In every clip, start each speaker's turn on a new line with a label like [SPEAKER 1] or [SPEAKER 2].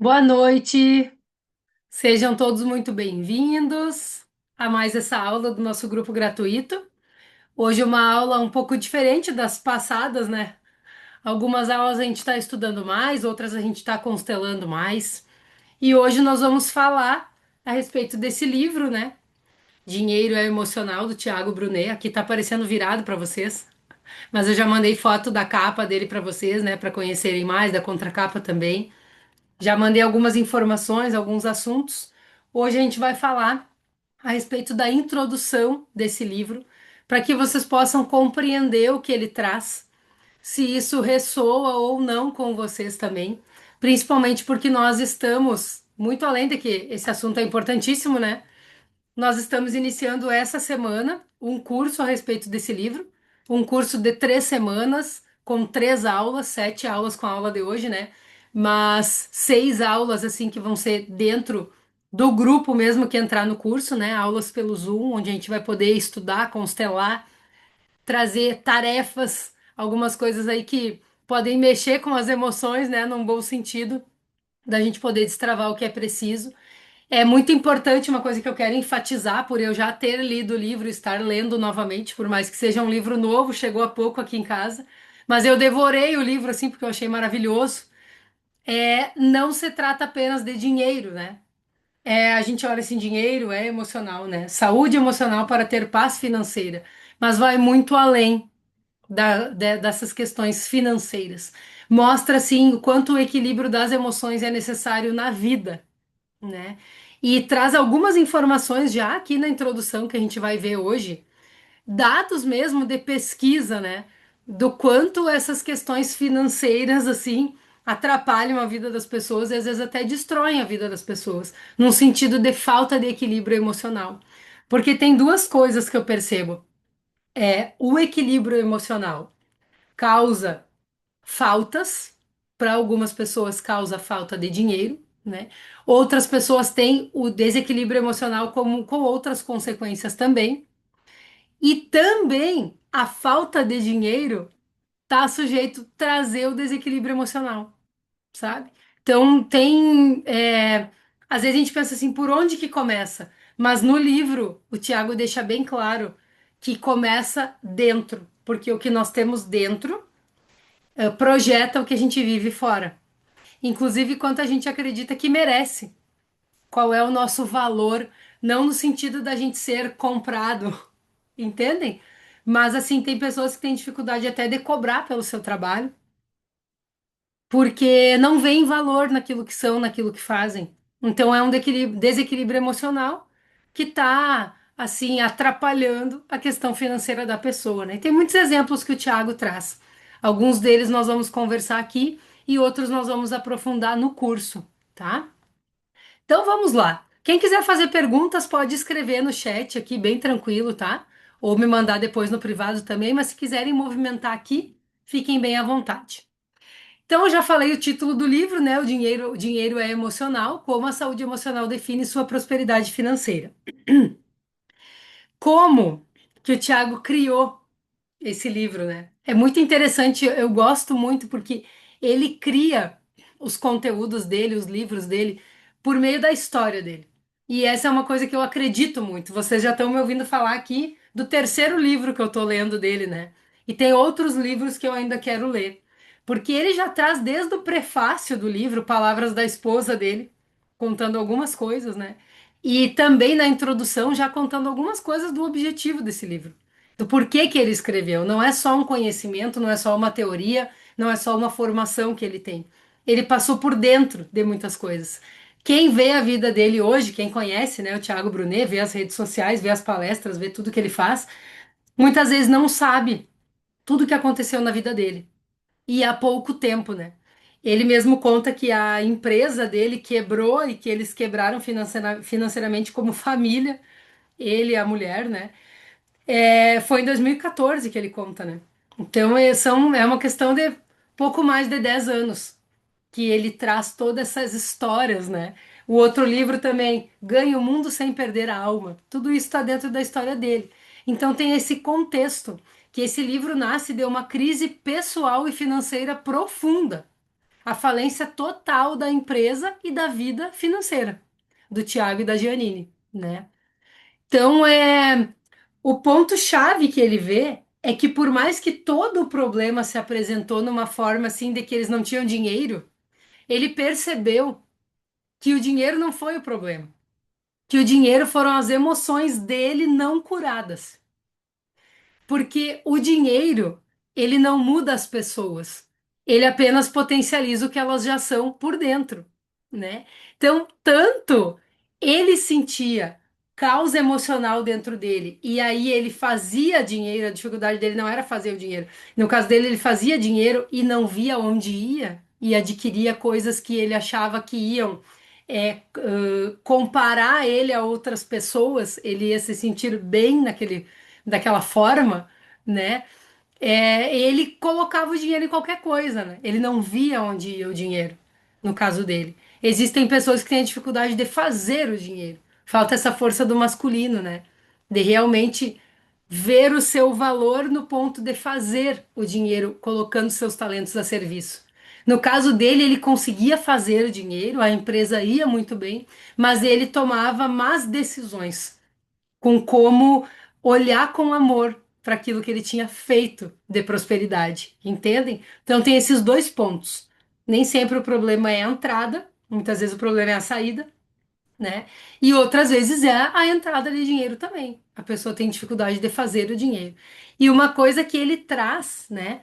[SPEAKER 1] Boa noite, sejam todos muito bem-vindos a mais essa aula do nosso grupo gratuito. Hoje uma aula um pouco diferente das passadas, né? Algumas aulas a gente está estudando mais, outras a gente está constelando mais. E hoje nós vamos falar a respeito desse livro, né? Dinheiro é Emocional, do Tiago Brunet. Aqui tá aparecendo virado para vocês, mas eu já mandei foto da capa dele para vocês, né? Para conhecerem mais, da contracapa também. Já mandei algumas informações, alguns assuntos. Hoje a gente vai falar a respeito da introdução desse livro, para que vocês possam compreender o que ele traz, se isso ressoa ou não com vocês também, principalmente porque nós estamos, muito além de que esse assunto é importantíssimo, né? Nós estamos iniciando essa semana um curso a respeito desse livro, um curso de 3 semanas, com 3 aulas, 7 aulas com a aula de hoje, né? Mas 6 aulas, assim, que vão ser dentro do grupo mesmo que entrar no curso, né? Aulas pelo Zoom, onde a gente vai poder estudar, constelar, trazer tarefas, algumas coisas aí que podem mexer com as emoções, né? Num bom sentido, da gente poder destravar o que é preciso. É muito importante, uma coisa que eu quero enfatizar, por eu já ter lido o livro e estar lendo novamente, por mais que seja um livro novo, chegou há pouco aqui em casa, mas eu devorei o livro assim porque eu achei maravilhoso. Não se trata apenas de dinheiro, né? A gente olha assim, dinheiro é emocional, né? Saúde emocional para ter paz financeira, mas vai muito além dessas questões financeiras. Mostra assim o quanto o equilíbrio das emoções é necessário na vida, né? E traz algumas informações já aqui na introdução que a gente vai ver hoje, dados mesmo de pesquisa, né? Do quanto essas questões financeiras, assim, atrapalham a vida das pessoas e às vezes até destroem a vida das pessoas, num sentido de falta de equilíbrio emocional. Porque tem duas coisas que eu percebo. O equilíbrio emocional causa faltas, para algumas pessoas causa falta de dinheiro, né? Outras pessoas têm o desequilíbrio emocional como, com outras consequências também. E também a falta de dinheiro está sujeito a trazer o desequilíbrio emocional, sabe? Então às vezes a gente pensa assim, por onde que começa? Mas no livro o Tiago deixa bem claro que começa dentro, porque o que nós temos dentro projeta o que a gente vive fora. Inclusive, quanto a gente acredita que merece. Qual é o nosso valor, não no sentido da gente ser comprado, entendem? Mas assim, tem pessoas que têm dificuldade até de cobrar pelo seu trabalho, porque não veem valor naquilo que são, naquilo que fazem. Então é um desequilíbrio emocional que está assim atrapalhando a questão financeira da pessoa, né? E tem muitos exemplos que o Tiago traz. Alguns deles nós vamos conversar aqui e outros nós vamos aprofundar no curso, tá? Então vamos lá. Quem quiser fazer perguntas pode escrever no chat aqui, bem tranquilo, tá? Ou me mandar depois no privado também, mas se quiserem movimentar aqui, fiquem bem à vontade. Então, eu já falei o título do livro, né? O dinheiro é emocional, como a saúde emocional define sua prosperidade financeira. Como que o Tiago criou esse livro, né? É muito interessante, eu gosto muito porque ele cria os conteúdos dele, os livros dele, por meio da história dele. E essa é uma coisa que eu acredito muito. Vocês já estão me ouvindo falar aqui do terceiro livro que eu tô lendo dele, né? E tem outros livros que eu ainda quero ler. Porque ele já traz desde o prefácio do livro, palavras da esposa dele, contando algumas coisas, né? E também na introdução, já contando algumas coisas do objetivo desse livro do porquê que ele escreveu. Não é só um conhecimento, não é só uma teoria, não é só uma formação que ele tem. Ele passou por dentro de muitas coisas. Quem vê a vida dele hoje, quem conhece, né, o Thiago Brunet, vê as redes sociais, vê as palestras, vê tudo que ele faz, muitas vezes não sabe tudo o que aconteceu na vida dele. E há pouco tempo, né? Ele mesmo conta que a empresa dele quebrou e que eles quebraram financeiramente como família, ele e a mulher, né? Foi em 2014 que ele conta, né? Então é uma questão de pouco mais de 10 anos que ele traz todas essas histórias, né? O outro livro também, Ganhe o Mundo Sem Perder a Alma. Tudo isso está dentro da história dele. Então tem esse contexto, que esse livro nasce de uma crise pessoal e financeira profunda. a falência total da empresa e da vida financeira do Tiago e da Giannini, né? Então, o ponto-chave que ele vê é que por mais que todo o problema se apresentou numa forma assim de que eles não tinham dinheiro, ele percebeu que o dinheiro não foi o problema, que o dinheiro foram as emoções dele não curadas. Porque o dinheiro, ele não muda as pessoas. Ele apenas potencializa o que elas já são por dentro, né? Então, tanto ele sentia caos emocional dentro dele, e aí ele fazia dinheiro, a dificuldade dele não era fazer o dinheiro. No caso dele, ele fazia dinheiro e não via onde ia, e adquiria coisas que ele achava que iam comparar ele a outras pessoas, ele ia se sentir bem daquela forma, né? Ele colocava o dinheiro em qualquer coisa, né? Ele não via onde ia o dinheiro, no caso dele. Existem pessoas que têm a dificuldade de fazer o dinheiro. Falta essa força do masculino, né? De realmente ver o seu valor no ponto de fazer o dinheiro, colocando seus talentos a serviço. No caso dele, ele conseguia fazer o dinheiro, a empresa ia muito bem, mas ele tomava más decisões com como olhar com amor para aquilo que ele tinha feito de prosperidade, entendem? Então tem esses dois pontos. Nem sempre o problema é a entrada, muitas vezes o problema é a saída, né? E outras vezes é a entrada de dinheiro também. A pessoa tem dificuldade de fazer o dinheiro. E uma coisa que ele traz, né,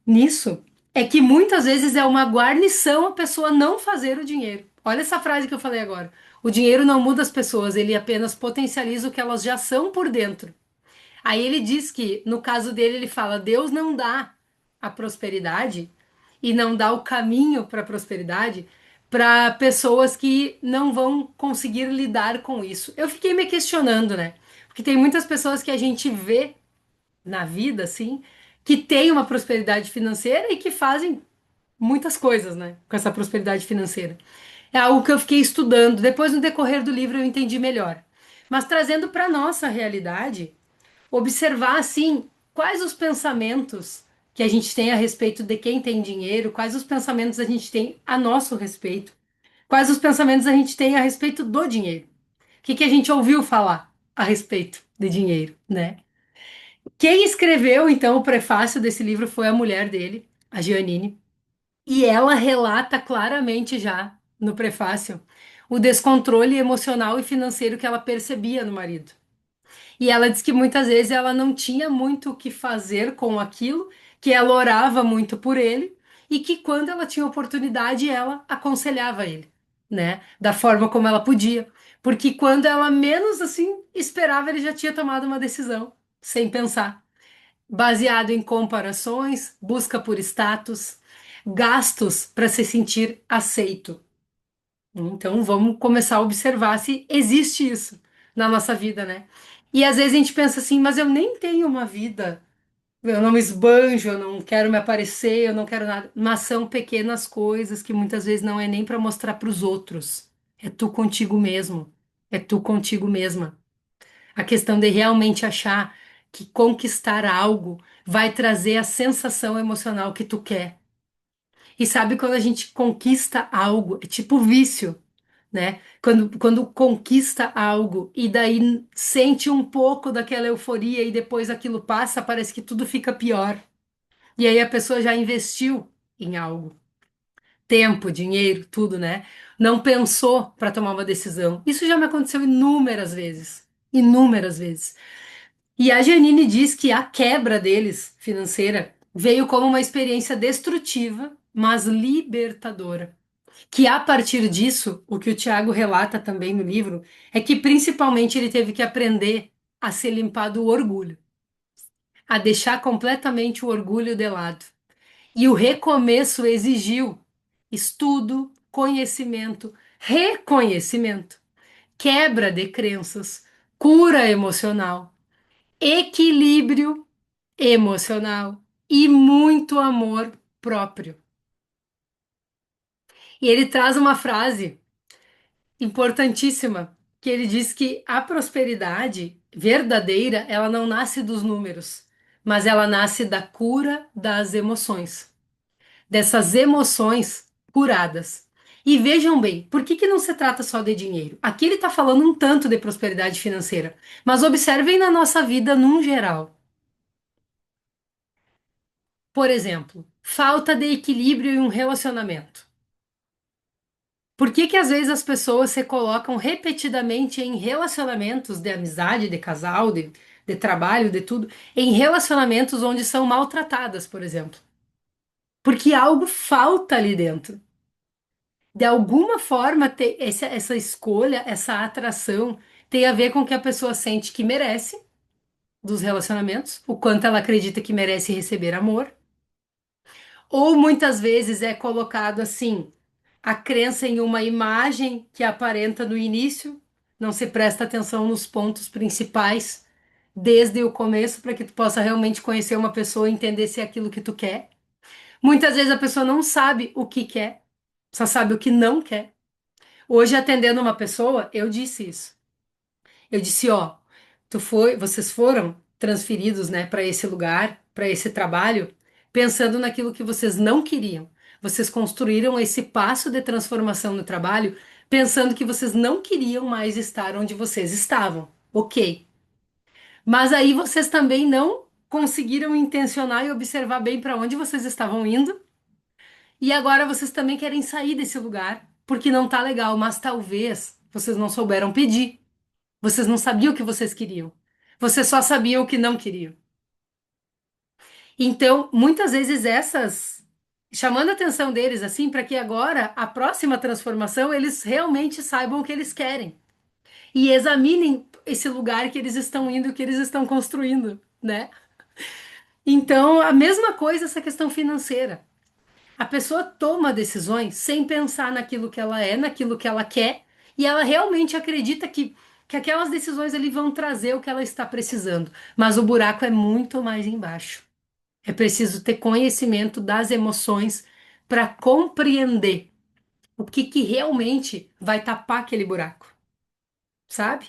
[SPEAKER 1] nisso, é que muitas vezes é uma guarnição a pessoa não fazer o dinheiro. Olha essa frase que eu falei agora. O dinheiro não muda as pessoas, ele apenas potencializa o que elas já são por dentro. Aí ele diz que, no caso dele, ele fala: Deus não dá a prosperidade e não dá o caminho para a prosperidade para pessoas que não vão conseguir lidar com isso. Eu fiquei me questionando, né? Porque tem muitas pessoas que a gente vê na vida, assim, que têm uma prosperidade financeira e que fazem muitas coisas, né, com essa prosperidade financeira. É algo que eu fiquei estudando. Depois, no decorrer do livro, eu entendi melhor. Mas trazendo para nossa realidade, observar assim quais os pensamentos que a gente tem a respeito de quem tem dinheiro, quais os pensamentos a gente tem a nosso respeito, quais os pensamentos a gente tem a respeito do dinheiro. O que que a gente ouviu falar a respeito de dinheiro, né? Quem escreveu então o prefácio desse livro foi a mulher dele, a Giannini, e ela relata claramente já no prefácio o descontrole emocional e financeiro que ela percebia no marido. E ela diz que muitas vezes ela não tinha muito o que fazer com aquilo, que ela orava muito por ele e que quando ela tinha oportunidade ela aconselhava ele, né, da forma como ela podia, porque quando ela menos assim esperava ele já tinha tomado uma decisão, sem pensar, baseado em comparações, busca por status, gastos para se sentir aceito. Então vamos começar a observar se existe isso na nossa vida, né? E às vezes a gente pensa assim, mas eu nem tenho uma vida, eu não me esbanjo, eu não quero me aparecer, eu não quero nada. Mas são pequenas coisas que muitas vezes não é nem para mostrar para os outros. É tu contigo mesmo, é tu contigo mesma. A questão de realmente achar que conquistar algo vai trazer a sensação emocional que tu quer. E sabe quando a gente conquista algo, é tipo vício, né? Quando conquista algo e daí sente um pouco daquela euforia e depois aquilo passa, parece que tudo fica pior. E aí a pessoa já investiu em algo, tempo, dinheiro, tudo, né? Não pensou para tomar uma decisão. Isso já me aconteceu inúmeras vezes, inúmeras vezes. E a Janine diz que a quebra deles financeira veio como uma experiência destrutiva, mas libertadora, que a partir disso, o que o Tiago relata também no livro, é que principalmente ele teve que aprender a se limpar do orgulho, a deixar completamente o orgulho de lado. E o recomeço exigiu estudo, conhecimento, reconhecimento, quebra de crenças, cura emocional, equilíbrio emocional e muito amor próprio. E ele traz uma frase importantíssima, que ele diz que a prosperidade verdadeira, ela não nasce dos números, mas ela nasce da cura das emoções. Dessas emoções curadas. E vejam bem, por que que não se trata só de dinheiro? Aqui ele está falando um tanto de prosperidade financeira, mas observem na nossa vida num geral. Por exemplo, falta de equilíbrio em um relacionamento. Por que que às vezes as pessoas se colocam repetidamente em relacionamentos de amizade, de casal, de trabalho, de tudo, em relacionamentos onde são maltratadas, por exemplo? Porque algo falta ali dentro. De alguma forma, essa escolha, essa atração, tem a ver com que a pessoa sente que merece dos relacionamentos, o quanto ela acredita que merece receber amor. Ou muitas vezes é colocado assim, a crença em uma imagem que aparenta no início, não se presta atenção nos pontos principais desde o começo para que tu possa realmente conhecer uma pessoa e entender se é aquilo que tu quer. Muitas vezes a pessoa não sabe o que quer, só sabe o que não quer. Hoje, atendendo uma pessoa, eu disse isso. Eu disse, ó, vocês foram transferidos, né, para esse lugar, para esse trabalho, pensando naquilo que vocês não queriam. Vocês construíram esse passo de transformação no trabalho, pensando que vocês não queriam mais estar onde vocês estavam. Ok. Mas aí vocês também não conseguiram intencionar e observar bem para onde vocês estavam indo. E agora vocês também querem sair desse lugar, porque não tá legal, mas talvez vocês não souberam pedir. Vocês não sabiam o que vocês queriam. Vocês só sabiam o que não queriam. Então, muitas vezes chamando a atenção deles assim, para que agora a próxima transformação eles realmente saibam o que eles querem e examinem esse lugar que eles estão indo, que eles estão construindo, né? Então, a mesma coisa essa questão financeira. A pessoa toma decisões sem pensar naquilo que ela é, naquilo que ela quer, e ela realmente acredita que aquelas decisões ali vão trazer o que ela está precisando. Mas o buraco é muito mais embaixo. É preciso ter conhecimento das emoções para compreender o que que realmente vai tapar aquele buraco, sabe?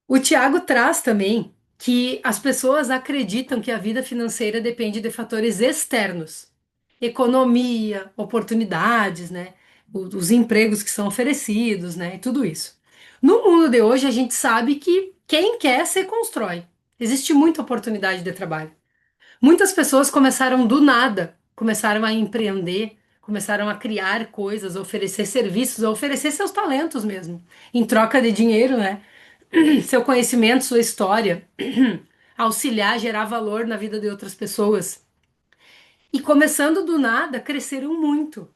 [SPEAKER 1] O Tiago traz também que as pessoas acreditam que a vida financeira depende de fatores externos, economia, oportunidades, né? Os empregos que são oferecidos, né? E tudo isso. No mundo de hoje, a gente sabe que quem quer se constrói. Existe muita oportunidade de trabalho. Muitas pessoas começaram do nada, começaram a empreender, começaram a criar coisas, a oferecer serviços, a oferecer seus talentos mesmo, em troca de dinheiro, né? Seu conhecimento, sua história, auxiliar, gerar valor na vida de outras pessoas. E começando do nada, cresceram muito.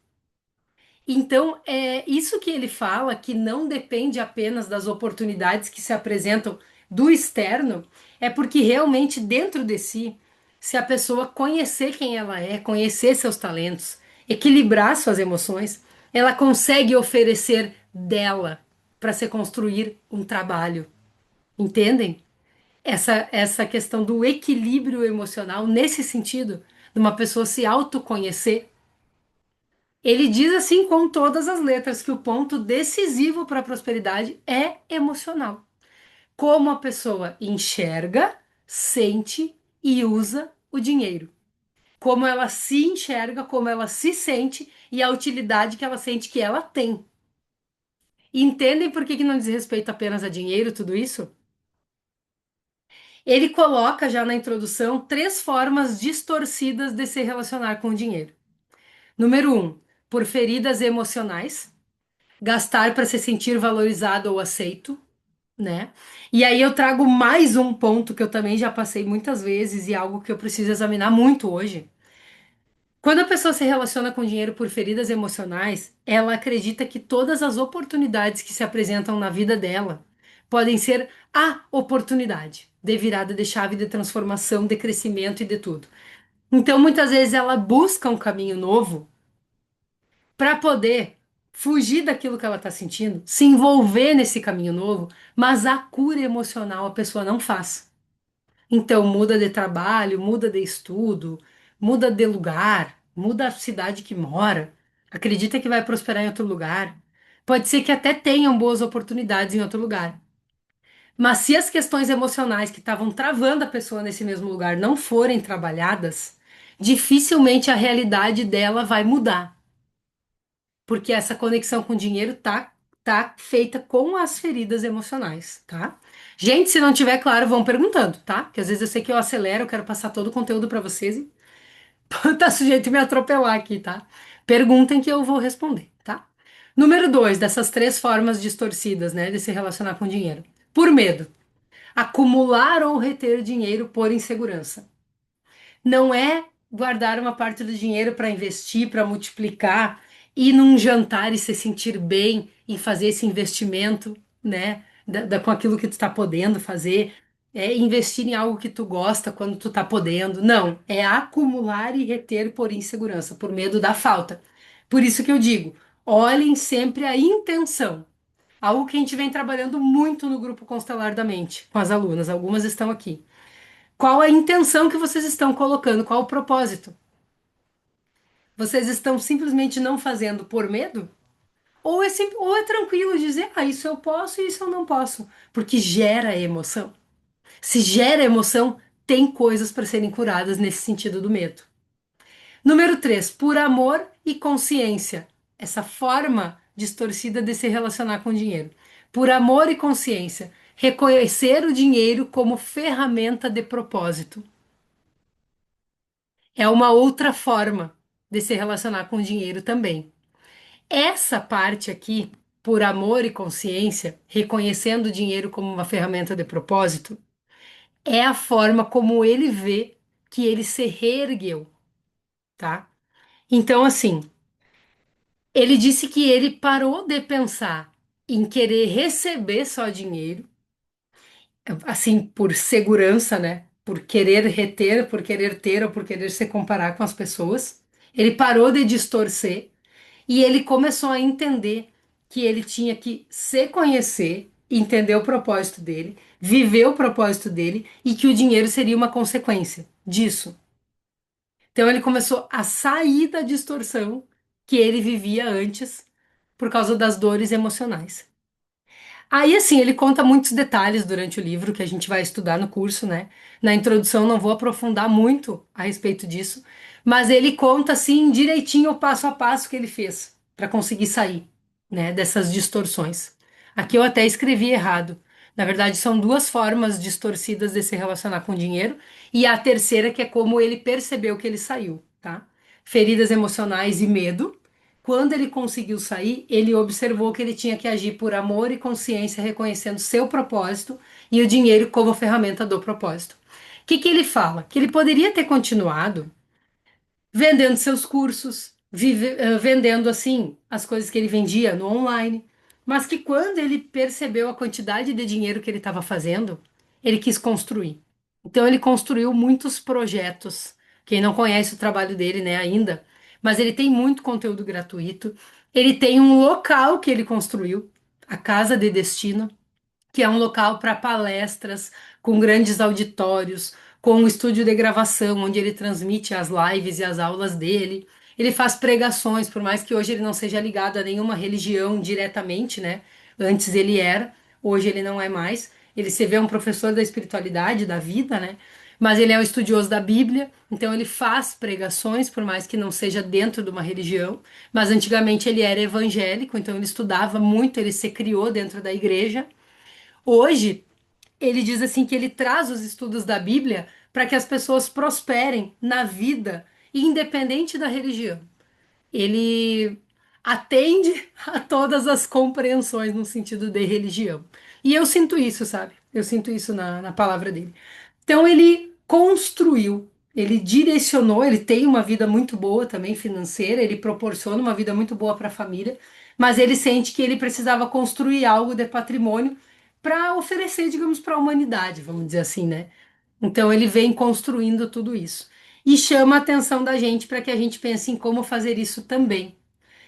[SPEAKER 1] Então, é isso que ele fala, que não depende apenas das oportunidades que se apresentam do externo, é porque realmente dentro de si, se a pessoa conhecer quem ela é, conhecer seus talentos, equilibrar suas emoções, ela consegue oferecer dela para se construir um trabalho. Entendem? Essa questão do equilíbrio emocional, nesse sentido, de uma pessoa se autoconhecer. Ele diz assim com todas as letras que o ponto decisivo para a prosperidade é emocional. Como a pessoa enxerga, sente e usa o dinheiro. Como ela se enxerga, como ela se sente e a utilidade que ela sente que ela tem. Entendem por que não diz respeito apenas a dinheiro, tudo isso? Ele coloca já na introdução três formas distorcidas de se relacionar com o dinheiro. Número um, por feridas emocionais, gastar para se sentir valorizado ou aceito, né? E aí eu trago mais um ponto que eu também já passei muitas vezes e algo que eu preciso examinar muito hoje. Quando a pessoa se relaciona com dinheiro por feridas emocionais, ela acredita que todas as oportunidades que se apresentam na vida dela podem ser a oportunidade de virada de chave de transformação, de crescimento e de tudo. Então, muitas vezes ela busca um caminho novo para poder fugir daquilo que ela está sentindo, se envolver nesse caminho novo, mas a cura emocional a pessoa não faz. Então, muda de trabalho, muda de estudo, muda de lugar, muda a cidade que mora, acredita que vai prosperar em outro lugar. Pode ser que até tenham boas oportunidades em outro lugar. Mas se as questões emocionais que estavam travando a pessoa nesse mesmo lugar não forem trabalhadas, dificilmente a realidade dela vai mudar. porque essa conexão com o dinheiro tá feita com as feridas emocionais, tá? Gente, se não tiver claro, vão perguntando, tá? Porque às vezes eu sei que eu acelero, eu quero passar todo o conteúdo para vocês e tá sujeito a me atropelar aqui, tá? Perguntem que eu vou responder, tá? Número dois dessas três formas distorcidas, né, de se relacionar com dinheiro. Por medo. Acumular ou reter dinheiro por insegurança. Não é guardar uma parte do dinheiro para investir, para multiplicar, ir num jantar e se sentir bem em fazer esse investimento, né? Com aquilo que tu está podendo fazer. É investir em algo que tu gosta quando tu tá podendo. Não, é acumular e reter por insegurança, por medo da falta. Por isso que eu digo, olhem sempre a intenção. Algo que a gente vem trabalhando muito no grupo Constelar da Mente, com as alunas, algumas estão aqui. Qual a intenção que vocês estão colocando? Qual o propósito? Vocês estão simplesmente não fazendo por medo? Ou é tranquilo dizer, ah, isso eu posso e isso eu não posso, porque gera emoção. Se gera emoção, tem coisas para serem curadas nesse sentido do medo. Número 3, por amor e consciência. Essa forma distorcida de se relacionar com o dinheiro. Por amor e consciência, reconhecer o dinheiro como ferramenta de propósito. É uma outra forma de se relacionar com o dinheiro também. Essa parte aqui, por amor e consciência, reconhecendo o dinheiro como uma ferramenta de propósito, é a forma como ele vê que ele se reergueu, tá? Então, assim, ele disse que ele parou de pensar em querer receber só dinheiro, assim, por segurança, né? Por querer reter, por querer ter ou por querer se comparar com as pessoas. Ele parou de distorcer e ele começou a entender que ele tinha que se conhecer, entender o propósito dele, viver o propósito dele e que o dinheiro seria uma consequência disso. Então ele começou a sair da distorção que ele vivia antes por causa das dores emocionais. Aí, assim, ele conta muitos detalhes durante o livro que a gente vai estudar no curso, né? Na introdução não vou aprofundar muito a respeito disso, mas ele conta, assim, direitinho o passo a passo que ele fez para conseguir sair, né, dessas distorções. Aqui eu até escrevi errado. Na verdade, são duas formas distorcidas de se relacionar com dinheiro, e a terceira que é como ele percebeu que ele saiu, tá? Feridas emocionais e medo. Quando ele conseguiu sair, ele observou que ele tinha que agir por amor e consciência, reconhecendo seu propósito e o dinheiro como ferramenta do propósito. O que que ele fala? Que ele poderia ter continuado vendendo seus cursos, vendendo assim as coisas que ele vendia no online, mas que quando ele percebeu a quantidade de dinheiro que ele estava fazendo, ele quis construir. Então ele construiu muitos projetos. Quem não conhece o trabalho dele, né, ainda, mas ele tem muito conteúdo gratuito. Ele tem um local que ele construiu, a Casa de Destino, que é um local para palestras, com grandes auditórios, com um estúdio de gravação, onde ele transmite as lives e as aulas dele. Ele faz pregações, por mais que hoje ele não seja ligado a nenhuma religião diretamente, né? Antes ele era, hoje ele não é mais. Ele se vê um professor da espiritualidade, da vida, né? Mas ele é um estudioso da Bíblia, então ele faz pregações, por mais que não seja dentro de uma religião. Mas antigamente ele era evangélico, então ele estudava muito, ele se criou dentro da igreja. Hoje, ele diz assim que ele traz os estudos da Bíblia para que as pessoas prosperem na vida, independente da religião. Ele atende a todas as compreensões no sentido de religião. E eu sinto isso, sabe? Eu sinto isso na palavra dele. Então ele construiu, ele direcionou, ele tem uma vida muito boa também financeira, ele proporciona uma vida muito boa para a família, mas ele sente que ele precisava construir algo de patrimônio para oferecer, digamos, para a humanidade, vamos dizer assim, né? Então ele vem construindo tudo isso. E chama a atenção da gente para que a gente pense em como fazer isso também,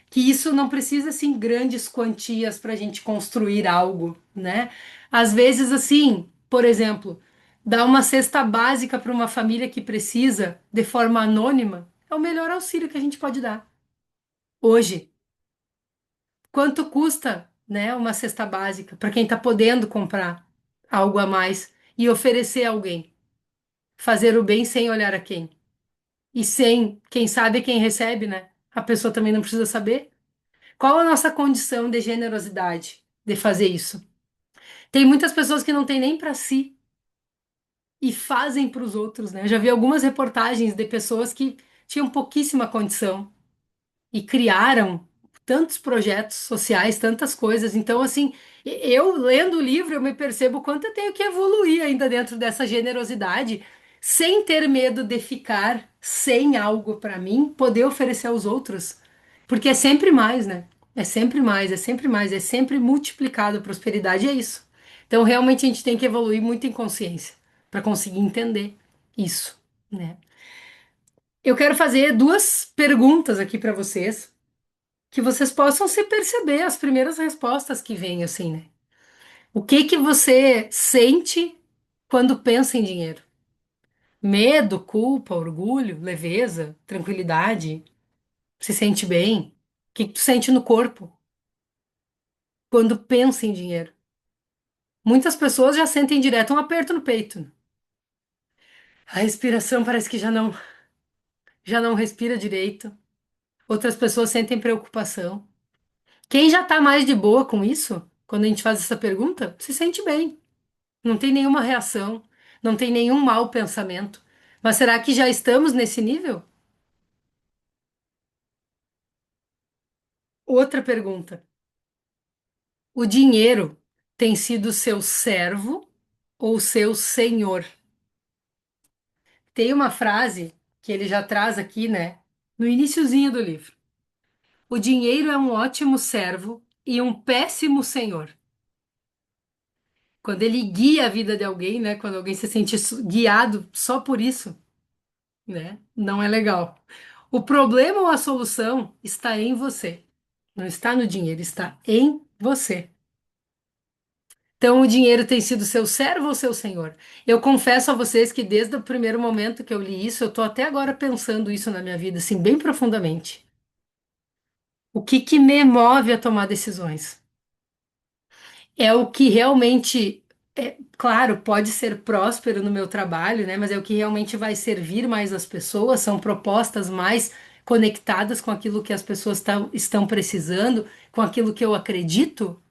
[SPEAKER 1] que isso não precisa assim grandes quantias para a gente construir algo, né? Às vezes assim, por exemplo, dar uma cesta básica para uma família que precisa de forma anônima é o melhor auxílio que a gente pode dar hoje. Quanto custa, né, uma cesta básica para quem está podendo comprar algo a mais e oferecer a alguém, fazer o bem sem olhar a quem e sem quem sabe quem recebe, né? A pessoa também não precisa saber. Qual a nossa condição de generosidade de fazer isso? Tem muitas pessoas que não têm nem para si e fazem para os outros, né? Eu já vi algumas reportagens de pessoas que tinham pouquíssima condição e criaram tantos projetos sociais, tantas coisas. Então, assim, eu lendo o livro, eu me percebo o quanto eu tenho que evoluir ainda dentro dessa generosidade, sem ter medo de ficar sem algo para mim, poder oferecer aos outros. Porque é sempre mais, né? É sempre mais, é sempre mais, é sempre multiplicado a prosperidade, é isso. Então, realmente, a gente tem que evoluir muito em consciência para conseguir entender isso, né? Eu quero fazer duas perguntas aqui para vocês que vocês possam se perceber as primeiras respostas que vêm, assim, né? O que que você sente quando pensa em dinheiro? Medo, culpa, orgulho, leveza, tranquilidade? Se sente bem? O que que tu sente no corpo quando pensa em dinheiro? Muitas pessoas já sentem direto um aperto no peito. A respiração parece que já não respira direito. Outras pessoas sentem preocupação. Quem já tá mais de boa com isso, quando a gente faz essa pergunta, se sente bem. Não tem nenhuma reação, não tem nenhum mau pensamento. Mas será que já estamos nesse nível? Outra pergunta. O dinheiro tem sido seu servo ou seu senhor? Tem uma frase que ele já traz aqui, né? No iniciozinho do livro. O dinheiro é um ótimo servo e um péssimo senhor. Quando ele guia a vida de alguém, né? Quando alguém se sente guiado só por isso, né? Não é legal. O problema ou a solução está em você. Não está no dinheiro, está em você. Então, o dinheiro tem sido seu servo ou seu senhor? Eu confesso a vocês que desde o primeiro momento que eu li isso, eu estou até agora pensando isso na minha vida, assim, bem profundamente. O que que me move a tomar decisões? É o que realmente, claro, pode ser próspero no meu trabalho, né? Mas é o que realmente vai servir mais as pessoas, são propostas mais conectadas com aquilo que as pessoas estão precisando, com aquilo que eu acredito,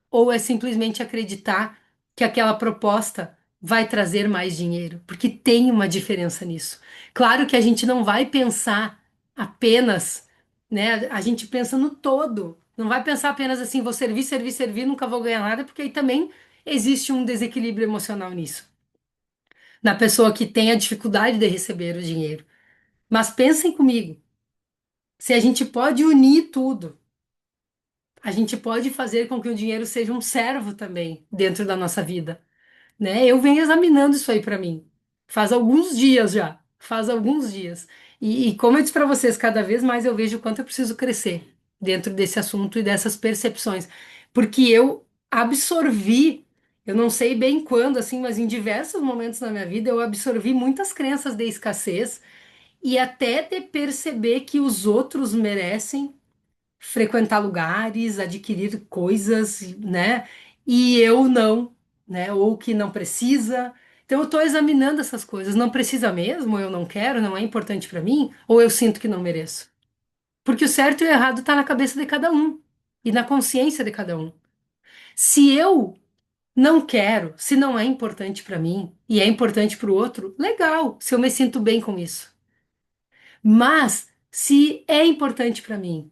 [SPEAKER 1] ou é simplesmente acreditar que aquela proposta vai trazer mais dinheiro? Porque tem uma diferença nisso. Claro que a gente não vai pensar apenas, né? A gente pensa no todo. Não vai pensar apenas assim, vou servir, servir, servir, nunca vou ganhar nada, porque aí também existe um desequilíbrio emocional nisso. Na pessoa que tem a dificuldade de receber o dinheiro. Mas pensem comigo, se a gente pode unir tudo, a gente pode fazer com que o dinheiro seja um servo também dentro da nossa vida, né? Eu venho examinando isso aí para mim. Faz alguns dias já, faz alguns dias. E como eu disse para vocês, cada vez mais eu vejo o quanto eu preciso crescer dentro desse assunto e dessas percepções, porque eu absorvi, eu não sei bem quando, assim, mas em diversos momentos na minha vida eu absorvi muitas crenças de escassez e até de perceber que os outros merecem frequentar lugares, adquirir coisas, né? E eu não, né? Ou que não precisa. Então eu estou examinando essas coisas. Não precisa mesmo? Eu não quero? Não é importante para mim? Ou eu sinto que não mereço? Porque o certo e o errado está na cabeça de cada um e na consciência de cada um. Se eu não quero, se não é importante para mim e é importante para o outro, legal, se eu me sinto bem com isso. Mas se é importante para mim,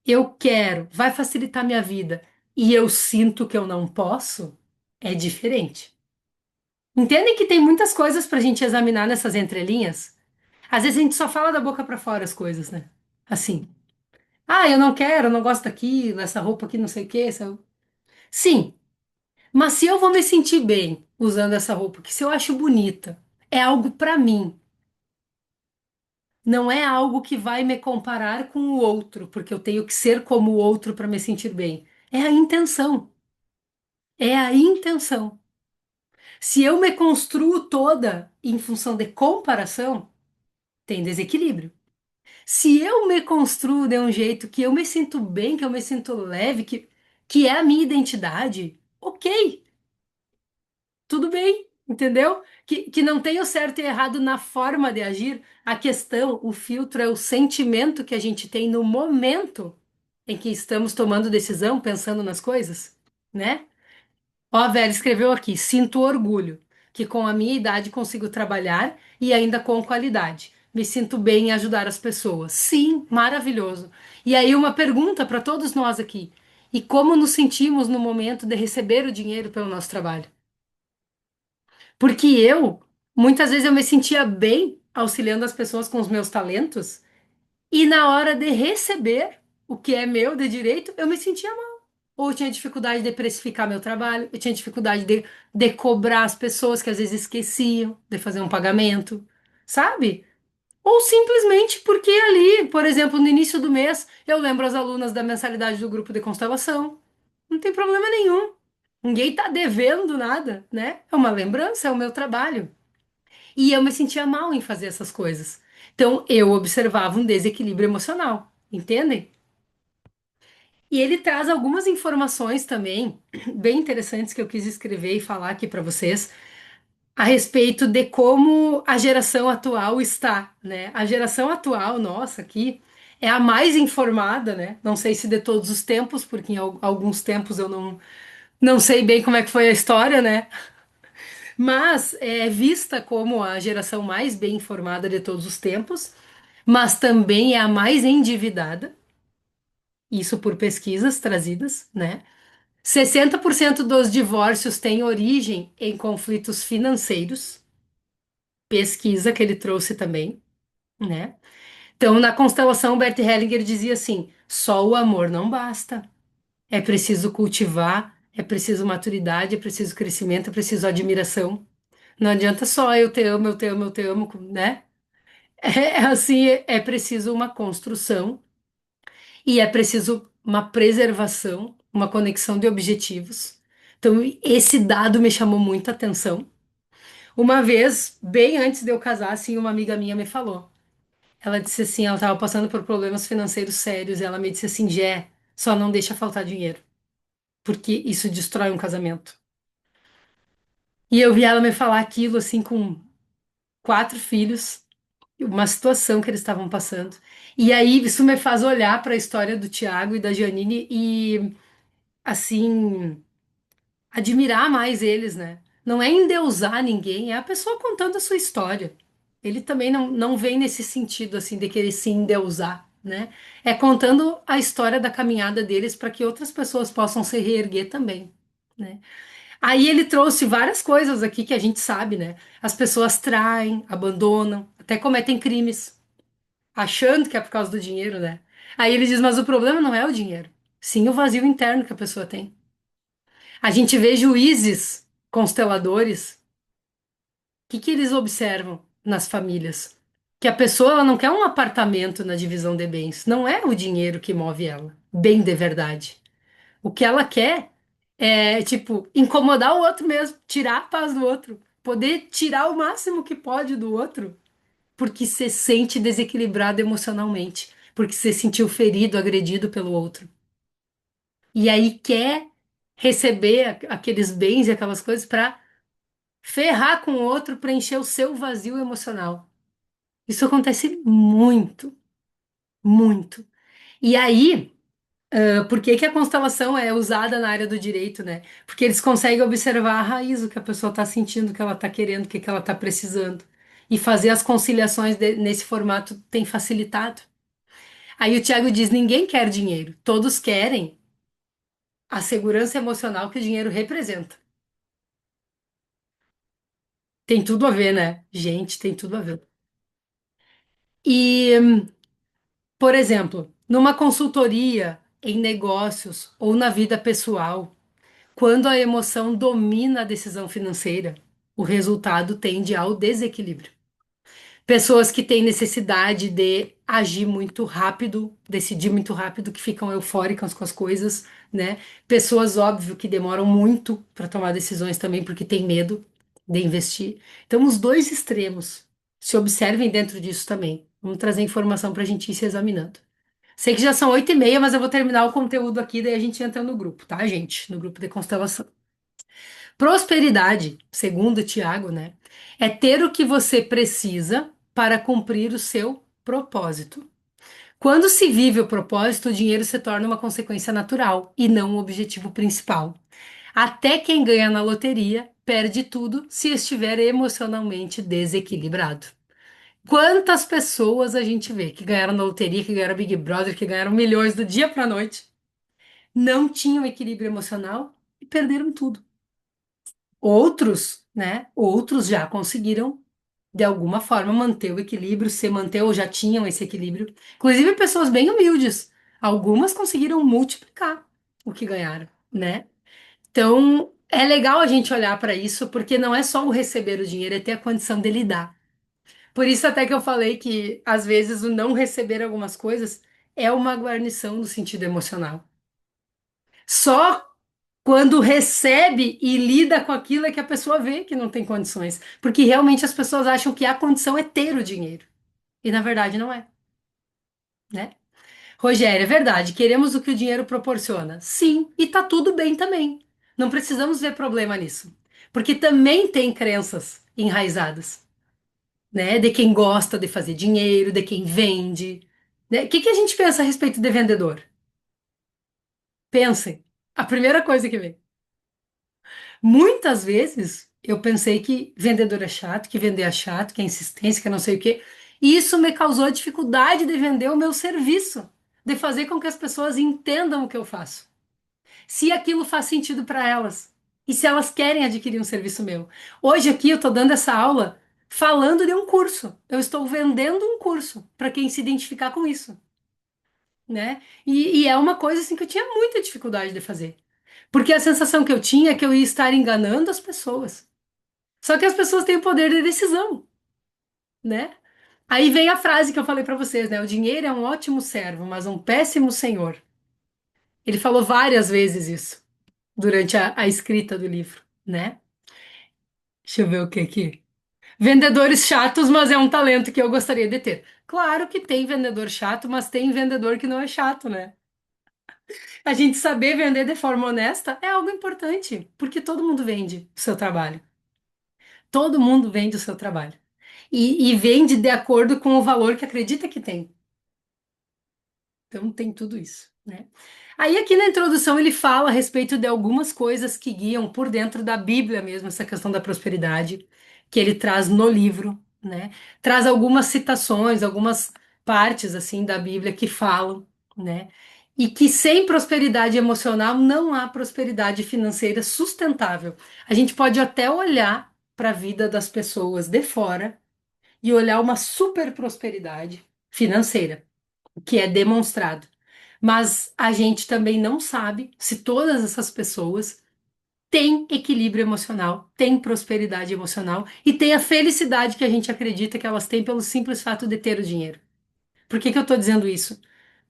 [SPEAKER 1] eu quero, vai facilitar minha vida e eu sinto que eu não posso, é diferente. Entendem que tem muitas coisas pra gente examinar nessas entrelinhas? Às vezes a gente só fala da boca pra fora as coisas, né? Assim, ah, eu não quero, eu não gosto daquilo, essa roupa aqui não sei o quê. Sim, mas se eu vou me sentir bem usando essa roupa, que se eu acho bonita, é algo pra mim, não é algo que vai me comparar com o outro, porque eu tenho que ser como o outro pra me sentir bem. É a intenção. É a intenção. Se eu me construo toda em função de comparação, tem desequilíbrio. Se eu me construo de um jeito que eu me sinto bem, que eu me sinto leve, que é a minha identidade, ok, tudo bem, entendeu? Que não tem o certo e errado na forma de agir. A questão, o filtro é o sentimento que a gente tem no momento em que estamos tomando decisão, pensando nas coisas, né? Ó, a Vera escreveu aqui: sinto orgulho que com a minha idade consigo trabalhar e ainda com qualidade. Me sinto bem em ajudar as pessoas. Sim, maravilhoso. E aí, uma pergunta para todos nós aqui: e como nos sentimos no momento de receber o dinheiro pelo nosso trabalho? Porque muitas vezes, eu me sentia bem auxiliando as pessoas com os meus talentos, e na hora de receber o que é meu de direito, eu me sentia mal. Ou eu tinha dificuldade de precificar meu trabalho, eu tinha dificuldade de cobrar as pessoas que às vezes esqueciam de fazer um pagamento, sabe? Ou simplesmente porque ali, por exemplo, no início do mês, eu lembro as alunas da mensalidade do grupo de constelação. Não tem problema nenhum. Ninguém tá devendo nada, né? É uma lembrança, é o meu trabalho. E eu me sentia mal em fazer essas coisas. Então eu observava um desequilíbrio emocional, entendem? E ele traz algumas informações também bem interessantes que eu quis escrever e falar aqui para vocês a respeito de como a geração atual está, né? A geração atual, nossa, aqui é a mais informada, né? Não sei se de todos os tempos, porque em alguns tempos eu não sei bem como é que foi a história, né? Mas é vista como a geração mais bem informada de todos os tempos, mas também é a mais endividada, isso por pesquisas trazidas, né? 60% dos divórcios têm origem em conflitos financeiros, pesquisa que ele trouxe também, né? Então, na constelação, Bert Hellinger dizia assim: só o amor não basta. É preciso cultivar, é preciso maturidade, é preciso crescimento, é preciso admiração. Não adianta só eu te amo, eu te amo, eu te amo, né? É assim, é preciso uma construção e é preciso uma preservação, uma conexão de objetivos. Então, esse dado me chamou muita atenção. Uma vez, bem antes de eu casar, assim, uma amiga minha me falou. Ela disse assim, ela estava passando por problemas financeiros sérios, e ela me disse assim, Jé, só não deixa faltar dinheiro, porque isso destrói um casamento. E eu vi ela me falar aquilo, assim, com 4 filhos, uma situação que eles estavam passando. E aí isso me faz olhar para a história do Tiago e da Janine e, assim, admirar mais eles, né? Não é endeusar ninguém, é a pessoa contando a sua história. Ele também não vem nesse sentido, assim, de querer se endeusar, né? É contando a história da caminhada deles para que outras pessoas possam se reerguer também, né? Aí ele trouxe várias coisas aqui que a gente sabe, né? As pessoas traem, abandonam, até cometem crimes, achando que é por causa do dinheiro, né? Aí ele diz, mas o problema não é o dinheiro, sim o vazio interno que a pessoa tem. A gente vê juízes, consteladores, o que que eles observam nas famílias? Que a pessoa ela não quer um apartamento na divisão de bens, não é o dinheiro que move ela, bem de verdade. O que ela quer é, tipo, incomodar o outro mesmo, tirar a paz do outro, poder tirar o máximo que pode do outro, porque se sente desequilibrado emocionalmente, porque se sentiu ferido, agredido pelo outro. E aí quer receber aqueles bens e aquelas coisas para ferrar com o outro, preencher o seu vazio emocional. Isso acontece muito, muito. E aí, por que que a constelação é usada na área do direito, né? Porque eles conseguem observar a raiz, o que a pessoa está sentindo, o que ela está querendo, o que que ela está precisando. E fazer as conciliações nesse formato tem facilitado. Aí o Tiago diz: ninguém quer dinheiro, todos querem a segurança emocional que o dinheiro representa. Tem tudo a ver, né? Gente, tem tudo a ver. E, por exemplo, numa consultoria, em negócios ou na vida pessoal, quando a emoção domina a decisão financeira, o resultado tende ao desequilíbrio. Pessoas que têm necessidade de agir muito rápido, decidir muito rápido, que ficam eufóricas com as coisas, né? Pessoas, óbvio, que demoram muito para tomar decisões também porque têm medo de investir. Então, os dois extremos se observem dentro disso também. Vamos trazer informação para a gente ir se examinando. Sei que já são 8h30, mas eu vou terminar o conteúdo aqui, daí a gente entra no grupo, tá, gente? No grupo de constelação. Prosperidade, segundo o Tiago, né? É ter o que você precisa para cumprir o seu propósito. Quando se vive o propósito, o dinheiro se torna uma consequência natural e não o objetivo principal. Até quem ganha na loteria perde tudo se estiver emocionalmente desequilibrado. Quantas pessoas a gente vê que ganharam na loteria, que ganharam Big Brother, que ganharam milhões do dia para a noite, não tinham equilíbrio emocional e perderam tudo. Outros, né? Outros já conseguiram, de alguma forma, manter o equilíbrio, se manter ou já tinham esse equilíbrio. Inclusive pessoas bem humildes. Algumas conseguiram multiplicar o que ganharam, né? Então, é legal a gente olhar para isso, porque não é só o receber o dinheiro, é ter a condição de lidar. Por isso até que eu falei que, às vezes, o não receber algumas coisas é uma guarnição no sentido emocional. Só quando recebe e lida com aquilo é que a pessoa vê que não tem condições. Porque realmente as pessoas acham que a condição é ter o dinheiro. E na verdade não é, né? Rogério, é verdade, queremos o que o dinheiro proporciona. Sim, e tá tudo bem também. Não precisamos ver problema nisso. Porque também tem crenças enraizadas, né? De quem gosta de fazer dinheiro, de quem vende, né? O que que a gente pensa a respeito de vendedor? Pensem. A primeira coisa que vem. Muitas vezes eu pensei que vendedor é chato, que vender é chato, que é insistência, que é não sei o quê. E isso me causou dificuldade de vender o meu serviço, de fazer com que as pessoas entendam o que eu faço. Se aquilo faz sentido para elas e se elas querem adquirir um serviço meu. Hoje aqui eu estou dando essa aula falando de um curso. Eu estou vendendo um curso para quem se identificar com isso, né? E é uma coisa assim que eu tinha muita dificuldade de fazer. Porque a sensação que eu tinha é que eu ia estar enganando as pessoas. Só que as pessoas têm o poder de decisão, né? Aí vem a frase que eu falei para vocês, né? O dinheiro é um ótimo servo, mas um péssimo senhor. Ele falou várias vezes isso durante a escrita do livro, né? Deixa eu ver o que aqui. Vendedores chatos, mas é um talento que eu gostaria de ter. Claro que tem vendedor chato, mas tem vendedor que não é chato, né? A gente saber vender de forma honesta é algo importante, porque todo mundo vende o seu trabalho. Todo mundo vende o seu trabalho. E vende de acordo com o valor que acredita que tem. Então tem tudo isso, né? Aí aqui na introdução ele fala a respeito de algumas coisas que guiam por dentro da Bíblia mesmo, essa questão da prosperidade, que ele traz no livro, né? Traz algumas citações, algumas partes assim da Bíblia que falam, né? E que sem prosperidade emocional não há prosperidade financeira sustentável. A gente pode até olhar para a vida das pessoas de fora e olhar uma super prosperidade financeira que é demonstrado. Mas a gente também não sabe se todas essas pessoas têm equilíbrio emocional, têm prosperidade emocional e têm a felicidade que a gente acredita que elas têm pelo simples fato de ter o dinheiro. Por que que eu estou dizendo isso?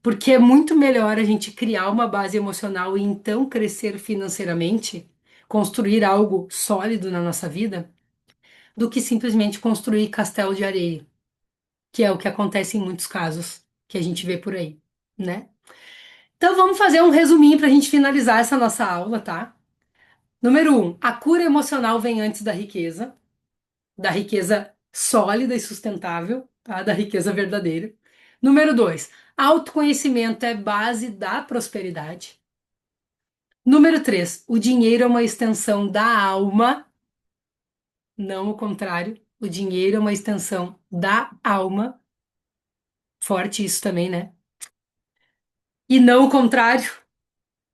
[SPEAKER 1] Porque é muito melhor a gente criar uma base emocional e então crescer financeiramente, construir algo sólido na nossa vida, do que simplesmente construir castelo de areia, que é o que acontece em muitos casos que a gente vê por aí, né? Então vamos fazer um resuminho para a gente finalizar essa nossa aula, tá? Número um, a cura emocional vem antes da riqueza sólida e sustentável, tá? Da riqueza verdadeira. Número dois, autoconhecimento é base da prosperidade. Número três, o dinheiro é uma extensão da alma, não o contrário. O dinheiro é uma extensão da alma. Forte isso também, né? E não o contrário.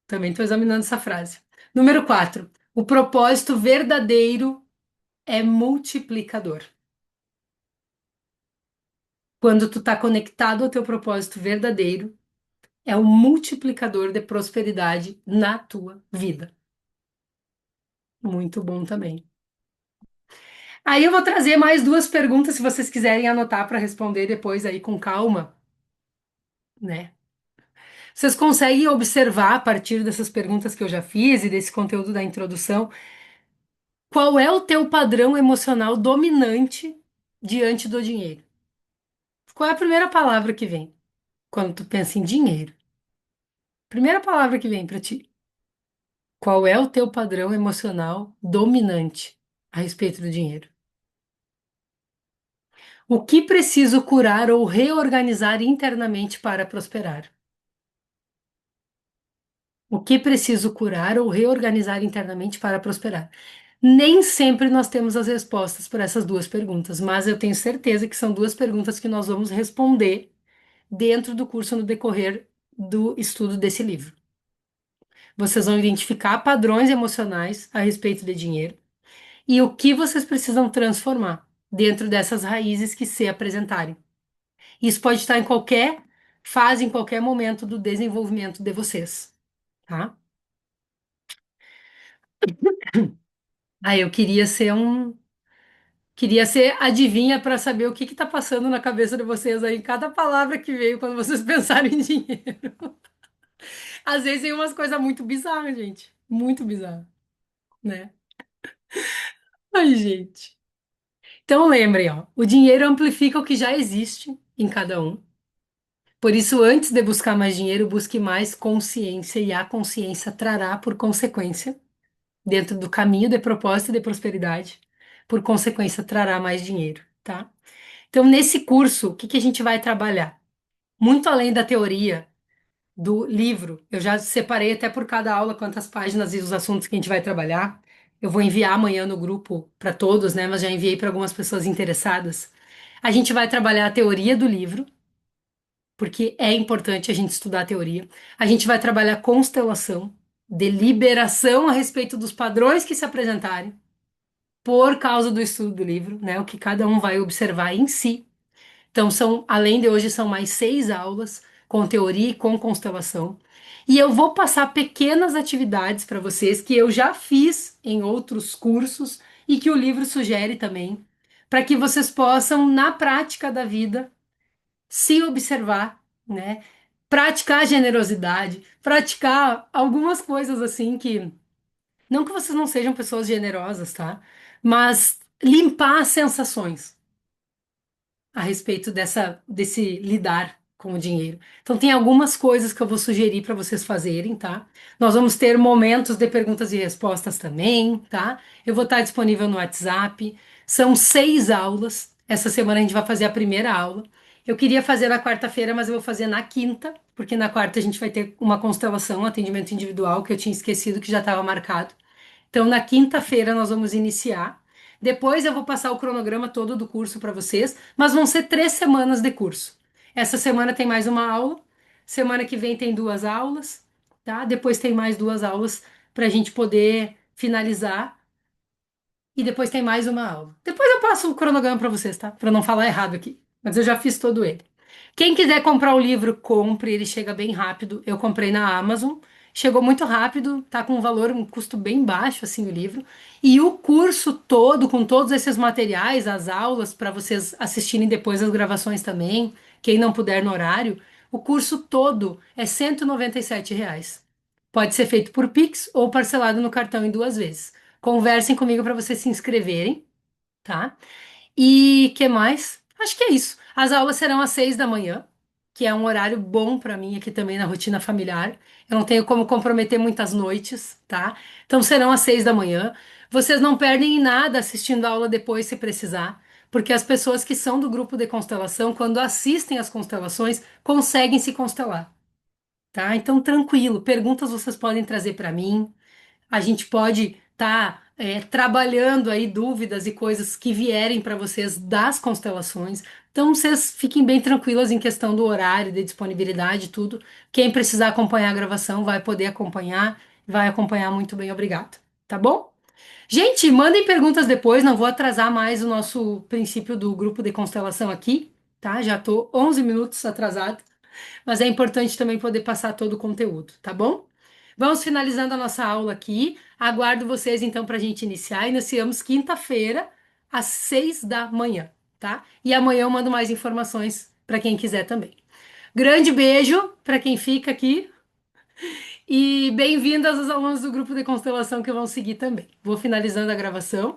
[SPEAKER 1] Também estou examinando essa frase. Número 4. O propósito verdadeiro é multiplicador. Quando tu está conectado ao teu propósito verdadeiro, é um multiplicador de prosperidade na tua vida. Muito bom também. Aí eu vou trazer mais duas perguntas, se vocês quiserem anotar para responder depois aí com calma, né? Vocês conseguem observar a partir dessas perguntas que eu já fiz e desse conteúdo da introdução, qual é o teu padrão emocional dominante diante do dinheiro? Qual é a primeira palavra que vem quando tu pensa em dinheiro? Primeira palavra que vem para ti. Qual é o teu padrão emocional dominante a respeito do dinheiro? O que preciso curar ou reorganizar internamente para prosperar? O que preciso curar ou reorganizar internamente para prosperar? Nem sempre nós temos as respostas para essas duas perguntas, mas eu tenho certeza que são duas perguntas que nós vamos responder dentro do curso no decorrer do estudo desse livro. Vocês vão identificar padrões emocionais a respeito de dinheiro e o que vocês precisam transformar dentro dessas raízes que se apresentarem. Isso pode estar em qualquer fase, em qualquer momento do desenvolvimento de vocês, tá? Aí eu queria ser adivinha para saber o que que tá passando na cabeça de vocês aí, cada palavra que veio quando vocês pensaram em dinheiro. Às vezes tem umas coisas muito bizarras, gente. Muito bizarras, né? Ai, gente. Então lembrem, ó, o dinheiro amplifica o que já existe em cada um. Por isso, antes de buscar mais dinheiro, busque mais consciência e a consciência trará, por consequência, dentro do caminho de propósito e de prosperidade, por consequência, trará mais dinheiro, tá? Então, nesse curso, o que que a gente vai trabalhar? Muito além da teoria do livro, eu já separei até por cada aula quantas páginas e os assuntos que a gente vai trabalhar. Eu vou enviar amanhã no grupo para todos, né? Mas já enviei para algumas pessoas interessadas. A gente vai trabalhar a teoria do livro, porque é importante a gente estudar a teoria. A gente vai trabalhar constelação, deliberação a respeito dos padrões que se apresentarem por causa do estudo do livro, né? O que cada um vai observar em si. Então, além de hoje, são mais 6 aulas com teoria e com constelação. E eu vou passar pequenas atividades para vocês que eu já fiz em outros cursos e que o livro sugere também, para que vocês possam, na prática da vida, se observar, né? Praticar generosidade, praticar algumas coisas assim que, não que vocês não sejam pessoas generosas, tá? Mas limpar as sensações a respeito desse lidar com o dinheiro. Então, tem algumas coisas que eu vou sugerir para vocês fazerem, tá? Nós vamos ter momentos de perguntas e respostas também, tá? Eu vou estar disponível no WhatsApp. São 6 aulas. Essa semana a gente vai fazer a primeira aula. Eu queria fazer na quarta-feira, mas eu vou fazer na quinta, porque na quarta a gente vai ter uma constelação, um atendimento individual, que eu tinha esquecido que já estava marcado. Então, na quinta-feira nós vamos iniciar. Depois eu vou passar o cronograma todo do curso para vocês, mas vão ser 3 semanas de curso. Essa semana tem mais uma aula, semana que vem tem 2 aulas, tá? Depois tem mais 2 aulas para a gente poder finalizar e depois tem mais uma aula. Depois eu passo o cronograma para vocês, tá? Para não falar errado aqui, mas eu já fiz todo ele. Quem quiser comprar o livro, compre, ele chega bem rápido. Eu comprei na Amazon, chegou muito rápido, tá com um valor, um custo bem baixo assim o livro. E o curso todo, com todos esses materiais, as aulas para vocês assistirem depois as gravações também, quem não puder no horário, o curso todo é R$ 197. Pode ser feito por Pix ou parcelado no cartão em 2 vezes. Conversem comigo para vocês se inscreverem, tá? E que mais? Acho que é isso. As aulas serão às 6 da manhã, que é um horário bom para mim aqui também na rotina familiar. Eu não tenho como comprometer muitas noites, tá? Então serão às 6 da manhã. Vocês não perdem em nada assistindo a aula depois, se precisar, porque as pessoas que são do grupo de constelação, quando assistem às constelações, conseguem se constelar, tá? Então tranquilo. Perguntas vocês podem trazer para mim. A gente pode estar trabalhando aí dúvidas e coisas que vierem para vocês das constelações. Então, vocês fiquem bem tranquilas em questão do horário, de disponibilidade, e tudo. Quem precisar acompanhar a gravação vai acompanhar muito bem, obrigado. Tá bom? Gente, mandem perguntas depois, não vou atrasar mais o nosso princípio do grupo de constelação aqui, tá? Já tô 11 minutos atrasado, mas é importante também poder passar todo o conteúdo, tá bom? Vamos finalizando a nossa aula aqui. Aguardo vocês então para a gente iniciar. Iniciamos quinta-feira, às 6 da manhã, tá? E amanhã eu mando mais informações para quem quiser também. Grande beijo para quem fica aqui e bem-vindas aos alunos do grupo de constelação que vão seguir também. Vou finalizando a gravação.